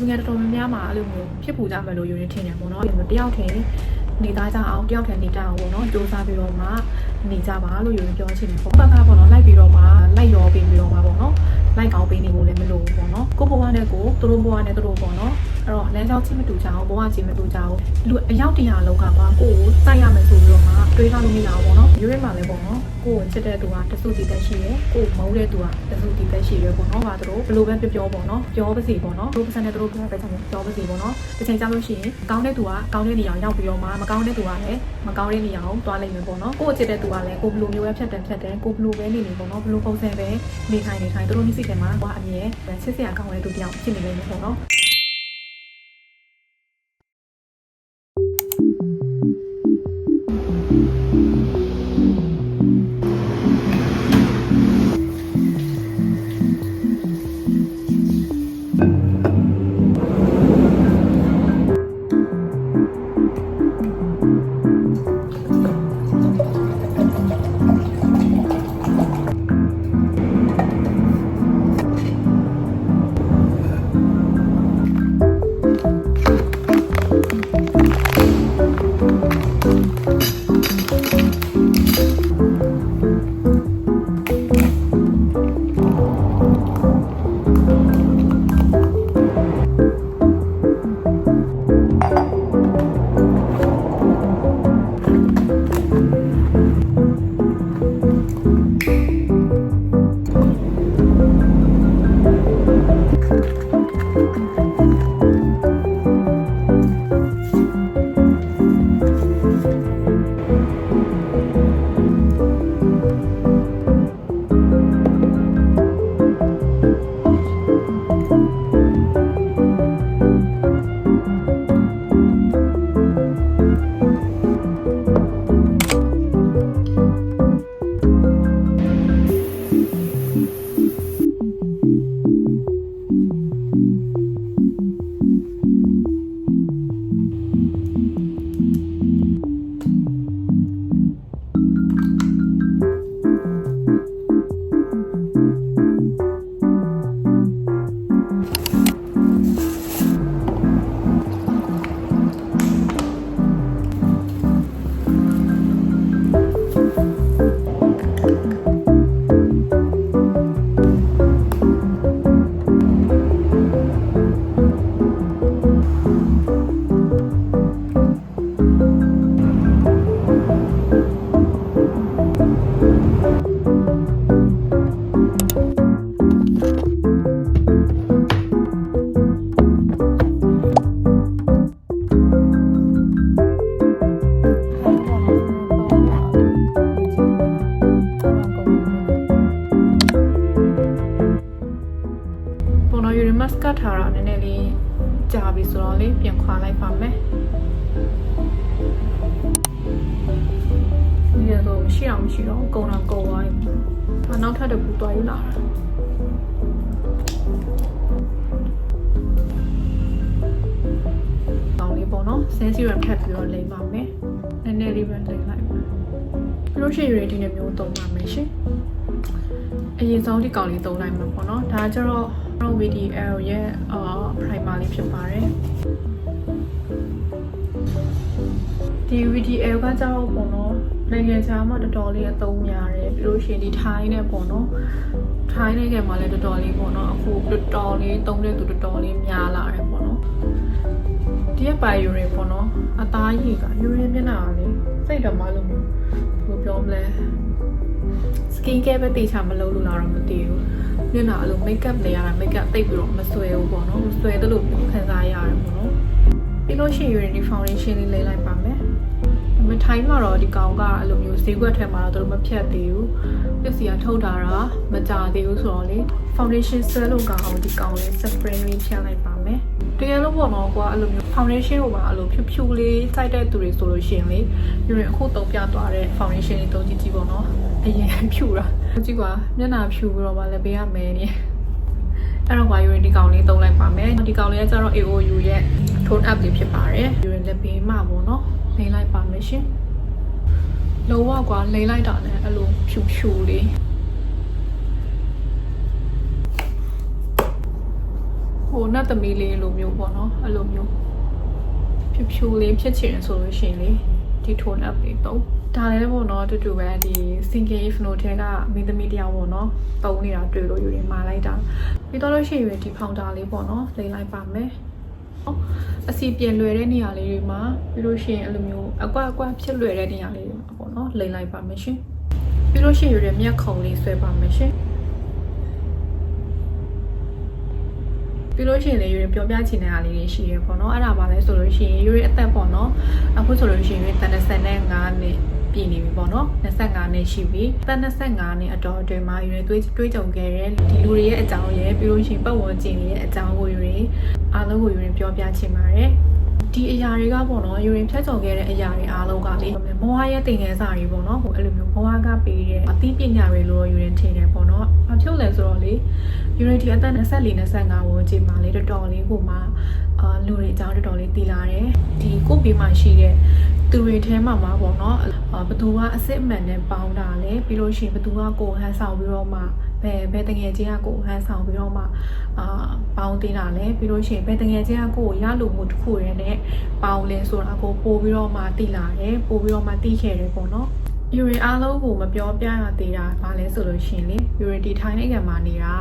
ငယ်တော်များမှာအဲ့လိုမျိုးဖြစ်ပူကြမယ်လို့ယူနေထင်တယ်ပေါ့နော်တယောက်ထဲနေသားကြအောင်တယောက်ထဲနေကြအောင်ပေါ့နော်စူးစမ်းပြီးတော့မှနေကြပါလို့ယူနေပြောချင်တယ်ပေါ့ဘက်ကပေါ့နော်လိုက်ပြီးတော့မှလိုက်ရောပြီးတော့မှပေါ့နော်လိုက်ကောင်းပေးနေဖို့လည်းမလိုဘူးပေါ့နော်ကိုဘဝနဲ့ကိုသူတို့ဘဝနဲ့သူတို့ပေါ့နော်အဲ့တော့လမ်းကြောင်းချင်းမတူကြအောင်ဘဝချင်းမတူကြအောင်လူအယောက်တရာလောက်ကပါကိုကိုစိုက်ရမယ်ဆိုပြီးတော့မှတွေးထားလို့မရဘူးပေါ့နော်ယူရမှာလည်းပေါ့နော်ကိုကိုချစ်တဲ့သူကတစုတည်တက်ရှိရဲကိုမုန်းတဲ့သူကတစုတည်တက်ရှိရဲပေါ့နော်ဒါတို့ဘယ်လိုပဲပြောပေါ့နော်ပြောပါစီပေါ့နော်တို့ပတ်စံနဲ့တို့ပြောပဲချက်ပြောပါစီပေါ့နော်တစ်ချိန်ကြာလို့ရှိရင်ကောင်းတဲ့သူကကောင်းတဲ့နေရာရောက်ပြီးတော့မှမကောင်းတဲ့သူကလည်းမကောင်းတဲ့နေရာကိုတွားလိုက်မယ်ပေါ့နော်ကိုကိုချစ်တဲ့သူကလည်းကိုဘယ်လိုမျိုးပဲဖြတ်တယ်ကိုဘယ်လိုပဲနေပေါ့နော်ဘယ်လိုပုံစံပဲနေထိုင်တို့တို့နေ့စိတ်ထဲမှာဟိုအမြဲချစ်စရာကောင်းတဲ့သူတယောက်ဖြစ်နေလိမ့်မယ်ပေါ့နော်မတ်ကတ်ထားတာနည်းနည်းလေးကြာပြီဆိုတော့လေပြန်ခွာလိုက်ပါမယ်ဒီတော့မရှိတော့ကုန်တော့ကုန်သွားပြီနောက်ထပ်တစ်ခုတွားယူလာတာကောင်းလေးပေါ့နော်ဆင်းစီရမ်ထပ်ပြီးတော့လိမ့်ပါမယ်နည်းနည်းလေးပဲလိမ့်လိုက်ပါပြီးလို့ရှိရင်ဒီနေ့မျိုးသုံးပါမယ်ရှင်အရင်ဆုံးဒီကောင်လေးသုံးလိုက်မှာပေါ့နော်ဒါကျတော့VDL ရဲ့primer လေးဖြစ်ပါတယ်ဒီ VDL ကကြောက်ပေါ့နော်နိုင်ငံခြားမှာတော်တော်လေးအသုံးများတယ်ပြီးလို့ရှိရင်ဒီ ထိုင်းနဲ့ပေါ့နော်ထိုင်းနိုင်ငံမှာလည်းတော်တော်လေးပေါ့နော်အခုတော်တော်လေးသုံးတဲ့သူတော်တော်လေးများလာတယ်ပေါ့နော်ဒီကပါယူရပေါ့နော်အသားရည်ကယူရမျက်နှာလေးစိတ်တော်မှလို့မျိုးဘယ်လိုပြောမလဲ skin care ပဲတေချာမလုပ်လို့လာတော့မသိဘူးမျက်နှာအလို makeup နေရတာ makeup တိတ်ပြီးတော့မဆွဲဘူးပေါ့နော်မဆွဲသလိုခံစားရတယ်ပေါ့နော်ပြီးလို့ရှိရင်ဒီ foundation လေးလေးလိုက်ပါမယ်မထိုင်းမှာတော့ဒီကောင်ကအလိုမျိုးဈေးကွက်ထဲမှာတော့သူတို့မဖြတ်သေးဘူးပစ္စည်းကထုတ်တာမကြသေးဘူးဆိုတော့လေ foundation ဆွဲလို့ကောင်းအောင်ဒီကောင်လေး spray လေးဖြတ်လိုက်ပါမယ်တကယ်လို့ပေါ့နော်ကွာအဲ့လိုမျိုး foundation ကိုပါအဲ့လိုဖြူလေးစိုက်တဲ့သူတွေဆိုလို့ရှိရင်လေယူရင်အခုသုံးပြသွားတဲ့ foundation လေးသုံးကြည့်ပေါ့နော်အရင်ဖြူတာကြည့်ကွာမျက်နှာဖြူပြီးတော့ဗာလည်းပေးရမယ်နေအဲ့တော့ wire ဒီကောင်လေးသုံးလိုက်ပါမယ်ဒီကောင်လေးကကျတော့ AOU ရဲ့ tone up လေးဖြစ်ပါတယ်ယူရင်လည်းပေးမှာပေါ့နော်လိမ့်လိုက်ပါမယ်ရှင်လုံးဝကွာလိမ့်လိုက်တာနဲ့အဲ့လိုဖြူဖြူလေး ဟိုနတ်သမီးလေးလိုမျိုးပေါ့နော်အဲ့လိုမျိုးဖြူလေးဖြစ်ချင်ဆိုလို့ရှိရင်လေဒီ tone up လေးတော့ဒါလည်းပေါ့နော်တူတူပဲဒီ single if no ထဲကမိသမီးတယောက်ပေါ့နော်တုံးနေတာတွေ့လို့ယူရင်မာလိုက်တာပြီးတော့လို့ရှိရင်ဒီဖောင်တာလေးပေါ့နော်လိမ့်လိုက်ပါမယ်အစီပြင်လွယ်တဲ့နေရာလေးတွေမှာပြီးလို့ရှိရင်အဲ့လိုမျိုးအကွက်ဖြစ်လွယ်တဲ့နေရာလေးတွေမှာပေါ့နော်လိမ့်လိုက်ပါမယ်ရှင်ပြီးလို့ရှိရင်ရမျက်ခုံလေးဆွဲပါမယ်ရှင်ပြီးလို့ရှိရင်လည်းယူရင်ပြောပြချင်တဲ့အားလေးတွေရှိရပေါ့နော်အဲ့ဒါပါလဲဆိုလို့ရှိရင်ယူရင်အသက်ပေါ့နော်အခုဆိုလို့ရှိရင်25နှစ်ပြည်နေပြီပေါ့နော်25နှစ်ရှိပြီ25နှစ်အတော်အတွင်းမှာယူရင်တွေးကြုံခဲ့တဲ့ဒီလူတွေရဲ့အကြောင်းရယ်ပြီးလို့ရှိရင်ပတ်ဝန်းကျင်ရဲ့အကြောင်းကိုယူရင်အားလုံးကိုယူရင်ပြောပြချင်ပါတယ်ဒီအရာတွေကပေါ့နော်ယူရင်ဖြတ်ကျော်ခဲ့တဲ့အရာတွေအားလုံးကလေဘဝရဲ့သင်ခန်းစာတွေပေါ့နော်ဟိုအဲ့လိုမျိုးဘဝကပေးတဲ့အသိပညာတွေလို့ယူရင်ထင်တယ်ပေါ့နော်ဘာဖြစ်လဲဆိုတော့လေယူရင်ဒီအသက်24 25ဝန်းကျင်မှာလေတော်တော်လေးကိုမှလူတွေအကြောင်းတော်တော်လေးသိလာတယ်ဒီကိုယ့်ဘေးမှာရှိတဲ့သူတွေထဲမှာပေါ့နော်ဘသူကအစ်စ်အမှန်နဲ့ပေါင်းတာလဲပြီးလို့ရှိရင်ဘသူကကိုယ်ဟန်ဆောင်ပြီးတော့မှဘယ်တငယ်ချင်းကကိုယ်ဟန်ဆောင်ပြီးတော့မှပေါင်းတင်တာလဲပြီးလို့ရှိရင်ဘယ်တငယ်ချင်းကကိုယ်ရလို့မှုတစ်ခုရတဲ့ပေါင်းလဲဆိုတာကိုပို့ပြီးတော့မှသိလာတယ်ပို့ပြီးတော့မှသိခဲ့တယ်ပေါ့နော်ယူရီအားလုံးကိုမပြောပြရသေးတာဘာလဲဆိုလို့ရှိရင်လေယူရီဒီထိုင်းနိုင်ငံမှာနေတ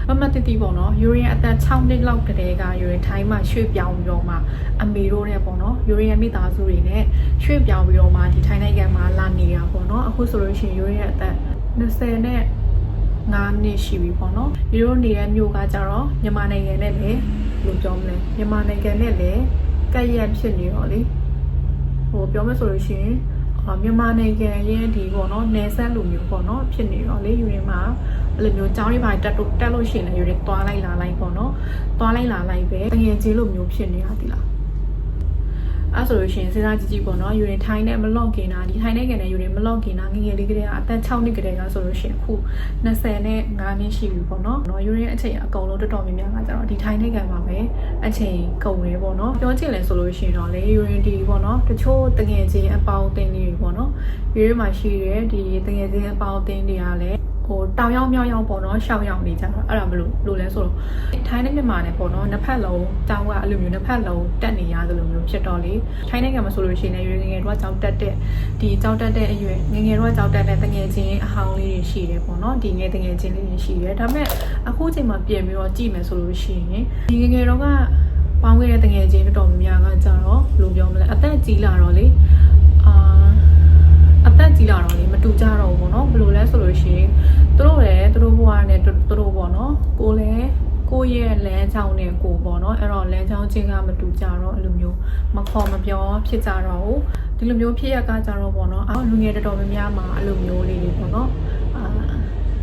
ာမမတိပေါ့နော်ယူရီအသက်6နှစ်လောက်ကတည်းကယူရီထိုင်းမှာရွှေ့ပြောင်းပြီးတော့မှအမေတို့နဲ့ပေါ့နော်ယူရီရဲ့မိသားစုတွေနဲ့ရွှေ့ပြောင်းပြီးတော့မှဒီထိုင်းနိုင်ငံမှာလာနေတာပေါ့နော်အခုဆိုလို့ရှိရင်ယူရီရဲ့အသက်20နဲ့9နှစ်ရှိပြီပေါ့နော်ယူရိုနေတဲ့မြို့ကကြတော့မြန်မာနိုင်ငံနဲ့လည်းလို့ပြောမလဲမြန်မာနိုင်ငံနဲ့လည်းကပ်ရက်ဖြစ်နေတော့လေဟိုပြောမယ်ဆိုလို့ရှိရင်မြန်မာနိုင်ငံရဲ့ဒီပေါ့နော်နယ်စပ်လိုမျိုးပေါ့နော်ဖြစ်နေတော့လေယူရင်မှာအဲ့လိုမျိုးကြောင်းတွေပါတက်လို့ရှိရင်လည်းယူရင်သွားလိုက်လာလိုက်ပေါ့နော်သွားလိုက်လာလိုက်ပဲငယ်ချင်းလိုမျိုးဖြစ်နေတာဒီလားအဲ့ဆိုလို့ရှိရင်စဉ်းစားကြည့်ကြည့်ပေါ့နော်ယူရင်ထိုင်းနဲ့မလော့ကင်တာဒီထိုင်းနိုင်ငံနဲ့ယူရင်မလော့ကင်တာငယ်ငယ်လေးကတည်းကအသက်6နှစ်ကတည်းကဆိုလို့ရှိရင်အခု25နှစ်ရှိပြီပေါ့နော်ယူရင်အချိန်အကုန်လုံးတော်တော်များများကကြတော့ဒီထိုင်းနိုင်ငံမှာပဲအချိန်ကုန်နေပေါ့နော်ပြောချင်လဲဆိုလို့ရှိရင်တော့လေယူရင်ဒီပေါ့နော်တချို့တငယ်ချင်းအပေါင်းအသင်းတွေပေါ့နော်ယူရင်မှာရှိတဲ့ဒီတငယ်ချင်းအပေါင်းအသင်းတွေကလည်းဟိုတောင်ရောက်မြောက်ရောက်ပေါ့နော်ရှောက်ရောက်နေကြတော့အဲ့ဒါမလို့လဲဆိုတော့ထိုင်းနဲ့မြန်မာနဲ့ပေါ့နော်နှစ်ဖက်လုံးတောင်ကအဲ့လိုမျိုးနှစ်ဖက်လုံးတက်နေရသလိုမျိုးဖြစ်တော့လေထိုင်းနိုင်ငံမှာဆိုလို့ရှိရင်လည်းငယ်ငယ်တော့ကြောက်တက်တဲ့ဒီကြောက်တက်တဲ့အရွယ်ငယ်ငယ်တော့ကြောက်တက်တဲ့တငယ်ချင်းအဟောင်းလေးတွေရှိတယ်ပေါ့နော်ဒီငယ်တငယ်ချင်းလေးတွေရှိတယ်ဒါပေမဲ့အခုချိန်မှာပြင်ပြီးတော့ကြည့်မယ်ဆိုလို့ရှိရင်ဒီငယ်ငယ်တော့ကပေါင်းခဲ့တဲ့တငယ်ချင်းတော်တော်များများကကြတော့ဘယ်လိုပြောမလဲအသက်ကြီးလာတော့လေအသက်ကြီးလာတော့လေမတူကြတော့ဘူးပေါ့နော်ဘယ်လိုလဲဆိုလို့ရှိရင်သူတို့လည်းသူတို့ဘဝနဲ့သူတို့ပေါ့နော်ကိုလည်းကိုရဲ့လမ်းကြောင်းနဲ့ကိုပေါ့နော်အဲ့တော့လမ်းကြောင်းချင်းကမတူကြတော့အဲ့လိုမျိုးမခေါ်မပြောဖြစ်ကြတော့ဒီလိုမျိုးဖြစ်ရကကြတော့ပေါ့နော်လူငယ်တော်တော်များများမှာအဲ့လိုမျိုးလေးတွေပေါ့နော်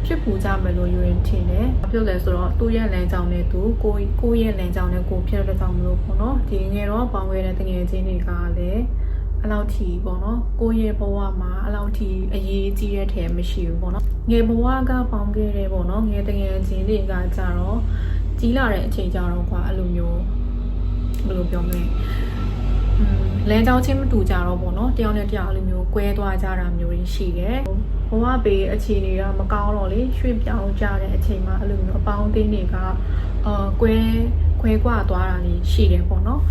ဖြစ်ပူကြမယ်လို့ယူရင်ထင်တယ်။ပြောလဲဆိုတော့သူ့ရဲ့လမ်းကြောင်းနဲ့သူကိုရဲ့လမ်းကြောင်းနဲ့ကိုဖြစ်တဲ့ကြောင့်မလို့ပေါ့နော်ဒီငယ်တော့ပေါင်းခဲ့တဲ့တငယ်ချင်းတွေကလည်းအလောက်ထီပေါ့နော်ကိုရဲ့ဘဝမှာအလောက်ထီအရေးကြီးတဲ့ထဲမရှိဘူးပေါ့နော်ငယ်ဘဝကပေါင်းခဲ့တဲ့ပေါ့နော်ငယ်တငယ်ချင်းတွေကကြတော့ကြီးလာတဲ့အချိန်ကြတော့ကွာအဲ့လိုမျိုးဘယ်လိုပြောမလဲလမ်းကြောင်းချင်းမတူကြတော့ပေါ့နော်တယောက်နဲ့တယောက်အဲ့လိုမျိုးကွဲသွားကြတာမျိုးတွေရှိတယ်ဘဝပေအခြေအနေကမကောင်းတော့လေရွှေ့ပြောင်းကြတဲ့အချိန်မှာအဲ့လိုမျိုးအပေါင်းအသင်းတွေကကွဲကွာသွားတာနေရှိတယ်ပေါ့နော်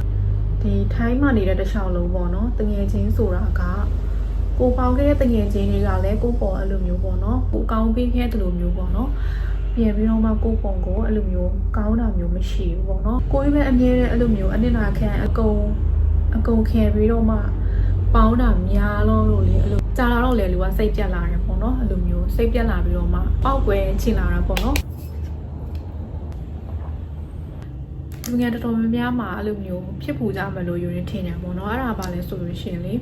ဒီထိုင်းမှာနေတဲ့တခြားလုံးပေါ့နော်တငယ်ချင်းဆိုတာကကိုပေါင်းခဲ့တဲ့တငယ်ချင်းတွေကလည်းကိုပေါ်အဲ့လိုမျိုးပေါ့နော်ကိုကောင်းပေးခဲ့တဲ့လိုမျိုးပေါ့နော်ပြန်ပြီးတော့မှကိုပုံကိုအဲ့လိုမျိုးကောင်းတာမျိုးမရှိဘူးပေါ့နော်ကိုကြီးပဲအမြဲတမ်းအဲ့လိုမျိုးအနစ်နာခံအကုန်ခဲပြီးတော့မှပေါင်းတာများလို့လေအဲ့လိုကြာလာတော့လေလူကစိတ်ပြတ်လာတယ်ပေါ့နော်အဲ့လိုမျိုးစိတ်ပြတ်လာပြီးတော့မှပောက်ကွဲချင်လာတာပေါ့နော်လူငယ်တော်တော်များများမှာအဲ့လိုမျိုးဖြစ်ပူကြမယ်လို့ယူရင်ထင်တယ်ပေါ့နော်အဲ့ဒါပါလဲဆိုလို့ရှိရင်လေ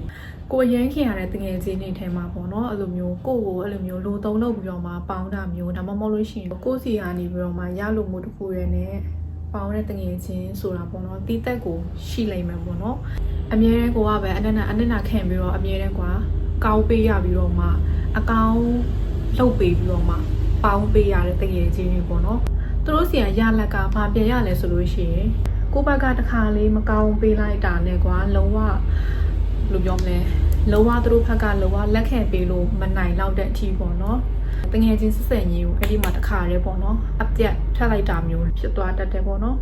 ကိုရမ်းခင်ရတဲ့တငယ်ချင်းတွေထဲမှာပေါ့နော်အဲ့လိုမျိုးကိုအဲ့လိုမျိုးလိုသုံးလုပ်ပြီးတော့မှပေါင်းတာမျိုးဒါမှမဟုတ်လို့ရှိရင်ကိုစီကနေပြီးတော့မှရလို့မှုတစ်ခုရယ်နဲ့ပေါင်းတဲ့တငယ်ချင်းဆိုတာပေါ့နော်တီးတက်ကိုရှိလိမ့်မယ်ပေါ့နော်အမြဲတမ်းကိုကပဲအနက်နာခံပြီးတော့အမြဲတမ်းကွာကောင်းပေးရပြီးတော့မှအကောင်းလှုပ်ပေးပြီးတော့မှပေါင်းပေးရတဲ့တငယ်ချင်းတွေပေါ့နော်သူတို့စီကရလက်ကဘာပြန်ရလဲဆိုလို့ရှိရင်ကိုဘက်ကတခါလေးမကောင်းပေးလိုက်တာနဲ့ကွာလုံးဝလို့ပြောမလဲလုံးဝသူတို့ဘက်ကလုံးဝလက်ခံပေးလို့မနိုင်တော့တဲ့အထီးပေါ့နော်တငယ်ချင်းစစ်စင်ကြီးကိုအဲ့ဒီမှာတခါလေးပေါ့နော်အပြတ်ထက်လိုက်တာမျိုးဖြစ်သွားတတ်တယ်ပေါ့နော်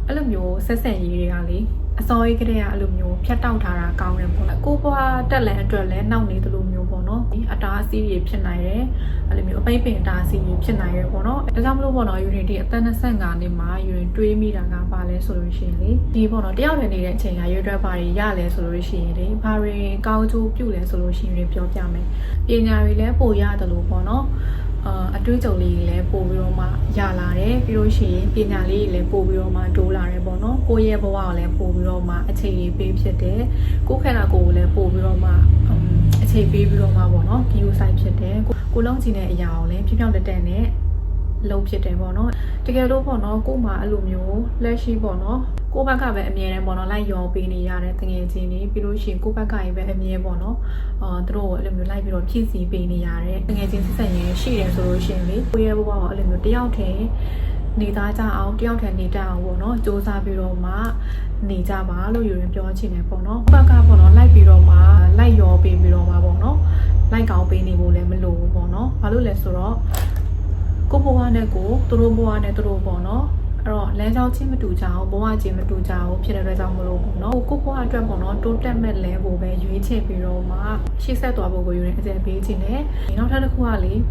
အဲ့လိုမျိုးဆက်ဆက်ရေးတွေကလေအစောကြီးကတည်းကအဲ့လိုမျိုးဖြတ်တောက်ထားတာကောင်းတယ်ပေါ့နော်ကိုဘွားတက်လန်အတွက်လည်းနောက်နေတယ်လို့မျိုးပေါ့နော်အတားအဆီးတွေဖြစ်နိုင်တယ်အဲ့လိုမျိုးအပိတ်ပင်အတားအဆီးတွေဖြစ်နိုင်တယ်ပေါ့နော်ဒါကြောင့်မလို့ပေါ့နော်ယူရင်ဒီအသက်25နှစ်မှာယူရင်တွေးမိတာကပါလဲဆိုလို့ရှိရင်လေဒီပေါ့နော်တယောက်တည်းနေတဲ့အချိန်ကရွေးတွက်ပါရလဲဆိုလို့ရှိရင်လေဘာတွေကောင်းကျိုးပြုလဲဆိုလို့ရှိရင်ပြောပြမယ်ပညာတွေလည်းပို့ရတယ်လို့ပေါ့နော်အတွေ့အကြုံလေးတွေလည်းပို့ပြီးတော့မှရလာတယ်ပြီးလို့ရှိရင်ပညာလေးတွေလည်းပို့ပြီးတော့မှတိုးလာတယ်ပေါ့နော်ကိုယ့်ရဲ့ဘဝကိုလည်းပို့ပြီးတော့မှအခြေအနေပေးဖြစ်တယ်ကိုယ့်ခန္ဓာကိုယ်ကိုလည်းပို့ပြီးတော့မှအခြေပေးပြီးတော့မှပေါ့နော်ဒီလိုဆိုင်ဖြစ်တယ်ကိုလုံးကြည့်တဲ့အရာကိုလည်းဖြောင်းတက်တက်နဲ့လုံးဖြစ်တယ်ပေါ့နော်တကယ်လို့ပေါ့နော်ကို့မှာအဲ့လိုမျိုးလက်ရှိပေါ့နော်ကိုဘက်ကပဲအမြဲတမ်းပေါ့နော်လိုက်ရောပေးနေရတဲ့တကယ်ချင်းနေပြီးလို့ရှိရင်ကိုဘက်ကကြီးပဲအမြဲပေါ့နော်သူတို့အဲ့လိုမျိုးလိုက်ပြီးတော့ဖြည့်ဆည်းပေးနေရတဲ့တကယ်ချင်းစစ်ဆက်ရင်ရှိတယ်ဆိုလို့ရှိရင်လေကိုရဲ့ဘဝကအဲ့လိုမျိုးတယောက်တည်းနေသားကြအောင်တယောက်တည်းနေတတ်အောင်ပေါ့နော်စူးစမ်းပြီးတော့မှနေကြပါလို့ယူရင်ပြောချင်တယ်ပေါ့နော်ဘက်ကပေါ့နော်လိုက်ပြီးတော့မှလိုက်ရောပေးပြီးတော့မှပေါ့နော်လိုက်ကောင်းပေးနေဖို့လည်းမလိုဘူးပေါ့နော်ဘာလို့လဲဆိုတော့ကိုဘဝနဲ့ကိုသူတို့ဘဝနဲ့သူတို့ပေါ့နော်အဲ့တော့လမ်းကြောင်းချင်းမတူကြအောင်ဘဝချင်းမတူကြအောင်ဖြစ်တဲ့အတွက်ကြောင့်မလို့ပေါ့နော်ကိုဘဝအတွက်ပေါ့နော်တိုးတက်မဲ့လဲကိုပဲရွေးချယ်ပြီးတော့မှရှေ့ဆက်သွားဖို့ကိုယူရင်အကြံပေးခြင်းနဲ့နောက်ထပ်တစ်ခုကလေဘယ်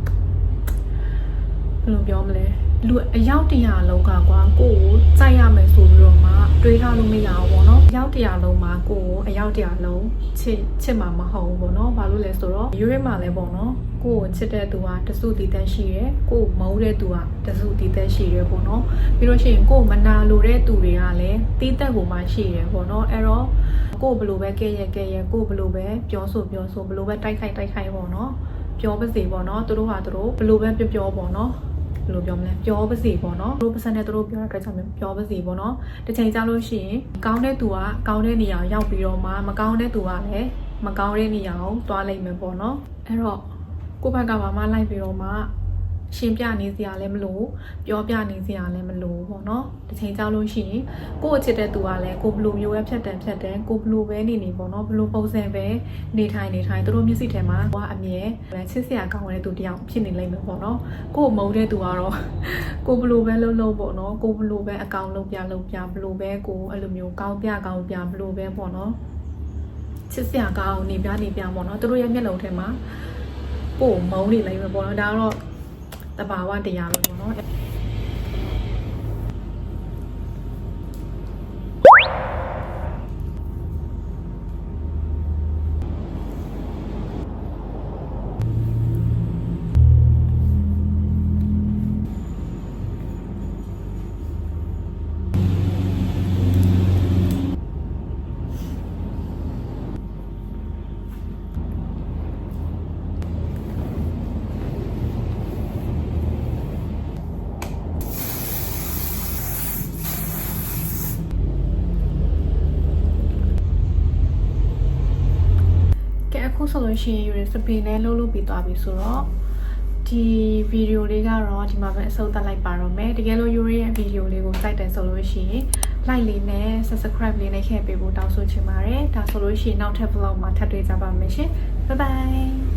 လိုပြောမလဲလူအယောက်100လုံးကကွာကိုကိုကြိုက်ရမယ်ဆိုပြီးတော့မှတွေးထားလို့မရအောင်ပေါ့နော်အယောက်100လုံးမှာကိုကိုအယောက်100လုံးချစ်မှာမဟုတ်ဘူးပေါ့နော်ဘာလို့လဲဆိုတော့ရွေးမှာလဲပေါ့နော်ကိုကိုချစ်တဲ့သူကတစုတည်သက်ရှိတယ်ကိုမုန်းတဲ့သူကတစုတည်သက်ရှိတယ်ပေါ့နော်ပြီးလို့ရှိရင်ကိုမနာလိုတဲ့သူတွေကလည်းတီးသက်ကိုမှရှိတယ်ပေါ့နော်အဲ့တော့ကိုဘလို့ပဲကဲရဲကိုဘလို့ပဲပြောဆိုဘလို့ပဲတိုက်ခိုက်ပေါ့နော်ပြောပါစေပေါ့နော်သူတို့ဟာသူတို့ဘလို့ပဲပြောပေါ့နော်ဘယ်လိုပြောမလဲပြောပါစေပေါ့နော်တို့ပတ်စံနဲ့တို့ပြောတဲ့အတွက်ကြောင့်ပြောပါစေပေါ့နော်တစ်ချိန်ကြာလို့ရှိရင်ကောင်းတဲ့သူကကောင်းတဲ့နေရာရောက်ပြီးတော့မှမကောင်းတဲ့သူကလည်းမကောင်းတဲ့နေရာကိုသွားလိုက်မယ်ပေါ့နော်အဲ့တော့ကိုယ့်ဘက်ကဘာမှလိုက်ပြီးတော့မှရှင်းပြနေစရာလည်းမလိုပြောပြနေစရာလည်းမလိုပေါ့နော်တစ်ချိန်ကြာလို့ရှိရင်ကိုယ့်အချစ်တဲ့သူကလည်းကိုဘလိုမျိုးပဲဖြတ်တယ်ကိုဘလိုပဲနေပေါ့နော်ဘလိုပုံစံပဲနေထိုင်သူတို့မျက်စိထဲမှာဟိုအမြဲချစ်စရာကောင်းတဲ့သူတယောက်ဖြစ်နေလိမ့်မယ်ပေါ့နော်ကို့မုန်းတဲ့သူကတော့ကိုဘလိုပဲလုံးပေါ့နော်ကိုဘလိုပဲအကောင်လုံးပြဘလိုပဲကိုအဲ့လိုမျိုးကောင်းပြဘလိုပဲပေါ့နော်ချစ်စရာကောင်းနေပြပေါ့နော်သူတို့ရဲ့မျက်လုံးထဲမှာကို့မုန်းနေလိမ့်မယ်ပေါ့နော်ဒါတော့တဘာဝတရားပဲပေါ့နော်အခုဆိုလို့ရှိရင်ယူရစပင်နဲ့လှုပ်ပြီးသွားပြီဆိုတော့ဒီဗီဒီယိုလေးကတော့ဒီမှာပဲအဆုံးသတ်လိုက်ပါတော့မယ်တကယ်လို့ယူရရဲ့ဗီဒီယိုလေးကိုစိုက်တယ်ဆိုလို့ရှိရင် like လေးနဲ့ subscribe လေးနဲ့ထည့်ပေးဖို့တောင်းဆိုချင်ပါတယ်ဒါဆိုလို့ရှိရင်နောက်ထပ် vlog မှာထပ်တွေ့ကြပါမယ်ရှင် bye bye